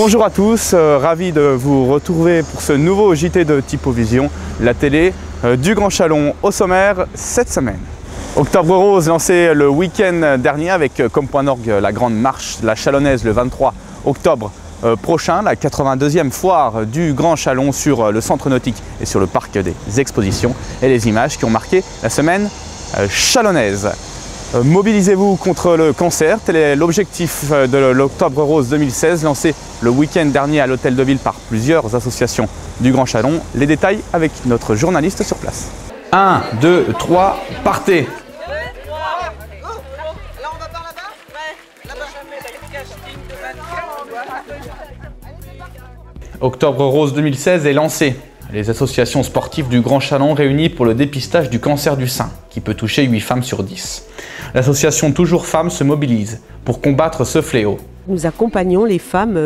Bonjour à tous, ravi de vous retrouver pour ce nouveau JT de Typovision, la télé du Grand Chalon au sommaire cette semaine. Octobre Rose lancé le week-end dernier avec comme point d'orgue la grande marche La Chalonnaise le 23 octobre prochain, la 82e foire du Grand Chalon sur le centre nautique et sur le parc des expositions et les images qui ont marqué la semaine chalonnaise. Mobilisez-vous contre le cancer, tel est l'objectif de l'Octobre Rose 2016 lancé le week-end dernier à l'Hôtel de Ville par plusieurs associations du Grand Chalon. Les détails avec notre journaliste sur place. 1, 2, 3, partez! Octobre Rose 2016 est lancé. Les associations sportives du Grand Chalon réunies pour le dépistage du cancer du sein, qui peut toucher 8 femmes sur 10. L'association Toujours Femmes se mobilise pour combattre ce fléau. Nous accompagnons les femmes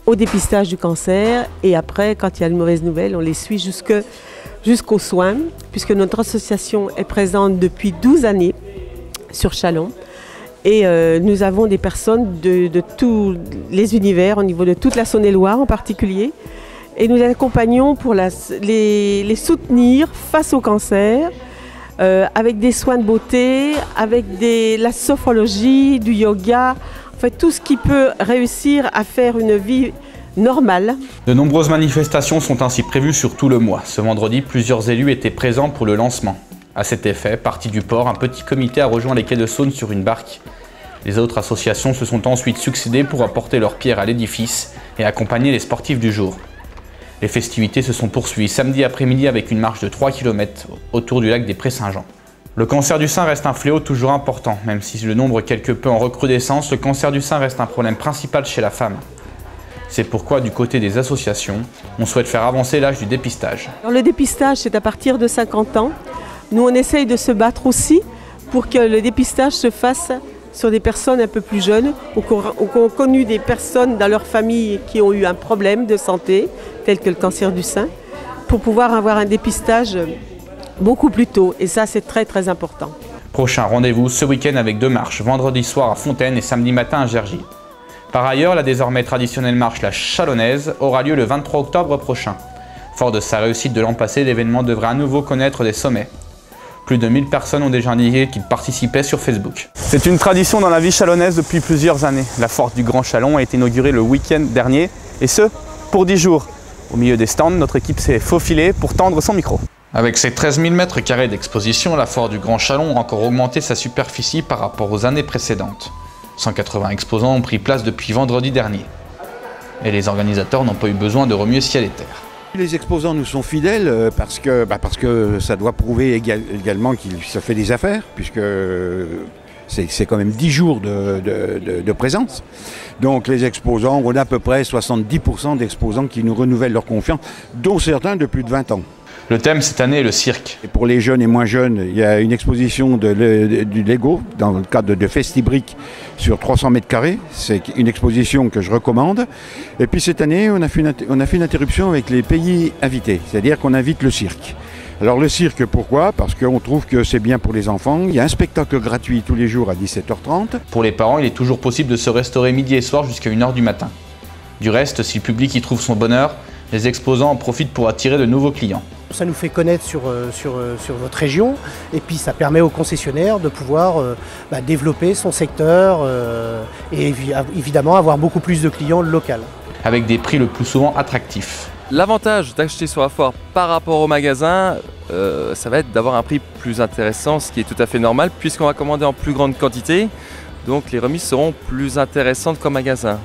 au dépistage du cancer et après, quand il y a une mauvaise nouvelle, on les suit jusqu'aux soins, puisque notre association est présente depuis 12 années sur Chalon. Et nous avons des personnes de tous les univers, au niveau de toute la Saône-et-Loire en particulier. Et nous les accompagnons pour les soutenir face au cancer, avec des soins de beauté, avec la sophrologie, du yoga, en fait tout ce qui peut réussir à faire une vie normale. De nombreuses manifestations sont ainsi prévues sur tout le mois. Ce vendredi, plusieurs élus étaient présents pour le lancement. À cet effet, parti du port, un petit comité a rejoint les quais de Saône sur une barque. Les autres associations se sont ensuite succédées pour apporter leur pierre à l'édifice et accompagner les sportifs du jour. Les festivités se sont poursuivies samedi après-midi avec une marche de 3 km autour du lac des Prés-Saint-Jean. Le cancer du sein reste un fléau toujours important. Même si le nombre est quelque peu en recrudescence, le cancer du sein reste un problème principal chez la femme. C'est pourquoi, du côté des associations, on souhaite faire avancer l'âge du dépistage. Alors, le dépistage, c'est à partir de 50 ans. Nous, on essaye de se battre aussi pour que le dépistage se fasse sur des personnes un peu plus jeunes ou qui ont connu des personnes dans leur famille qui ont eu un problème de santé, tel que le cancer du sein, pour pouvoir avoir un dépistage beaucoup plus tôt. Et ça, c'est très très important. Prochain rendez-vous ce week-end avec 2 marches, vendredi soir à Fontaine et samedi matin à Gergy. Par ailleurs, la désormais traditionnelle marche La Chalonnaise aura lieu le 23 octobre prochain. Fort de sa réussite de l'an passé, l'événement devrait à nouveau connaître des sommets. Plus de 1000 personnes ont déjà indiqué qu'ils participaient sur Facebook. C'est une tradition dans la vie chalonnaise depuis plusieurs années. La foire du Grand Chalon a été inaugurée le week-end dernier, et ce, pour 10 jours. Au milieu des stands, notre équipe s'est faufilée pour tendre son micro. Avec ses 13 000 m² d'exposition, la foire du Grand Chalon a encore augmenté sa superficie par rapport aux années précédentes. 180 exposants ont pris place depuis vendredi dernier. Et les organisateurs n'ont pas eu besoin de remuer ciel et terre. Les exposants nous sont fidèles parce que ça doit prouver également qu'il se fait des affaires, puisque c'est quand même 10 jours de présence. Donc les exposants, on a à peu près 70% d'exposants qui nous renouvellent leur confiance, dont certains de plus de 20 ans. Le thème cette année est le cirque. Et pour les jeunes et moins jeunes, il y a une exposition du Lego dans le cadre de Festibrick sur 300 m². C'est une exposition que je recommande. Et puis cette année, on a fait une interruption avec les pays invités, c'est-à-dire qu'on invite le cirque. Alors le cirque, pourquoi? Parce qu'on trouve que c'est bien pour les enfants. Il y a un spectacle gratuit tous les jours à 17h30. Pour les parents, il est toujours possible de se restaurer midi et soir jusqu'à 1h du matin. Du reste, si le public y trouve son bonheur, les exposants en profitent pour attirer de nouveaux clients. Ça nous fait connaître sur votre région et puis ça permet aux concessionnaires de pouvoir développer son secteur et évidemment avoir beaucoup plus de clients locaux. Avec des prix le plus souvent attractifs. L'avantage d'acheter sur la foire par rapport au magasin, ça va être d'avoir un prix plus intéressant, ce qui est tout à fait normal puisqu'on va commander en plus grande quantité. Donc les remises seront plus intéressantes qu'en magasin.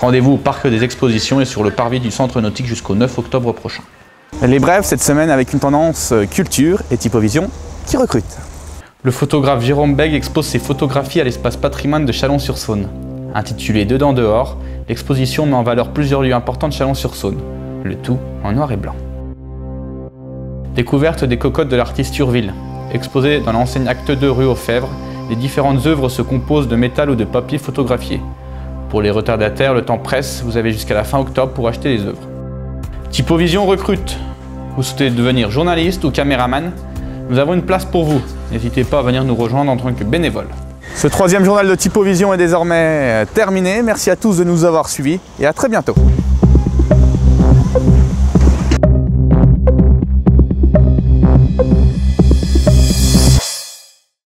Rendez-vous au parc des expositions et sur le parvis du centre nautique jusqu'au 9 octobre prochain. Les brèves cette semaine avec une tendance culture et Typovision qui recrute. Le photographe Jérôme Bègue expose ses photographies à l'espace patrimoine de Chalon-sur-Saône. Intitulée Dedans dehors, l'exposition met en valeur plusieurs lieux importants de Chalon-sur-Saône, le tout en noir et blanc. Découverte des cocottes de l'artiste Urville. Exposée dans l'enseigne Acte 2 rue aux Fèvres, les différentes œuvres se composent de métal ou de papier photographié. Pour les retardataires, le temps presse, vous avez jusqu'à la fin octobre pour acheter les œuvres. Typovision recrute. Vous souhaitez devenir journaliste ou caméraman? Nous avons une place pour vous. N'hésitez pas à venir nous rejoindre en tant que bénévole. Ce troisième journal de Typovision est désormais terminé. Merci à tous de nous avoir suivis et à très bientôt.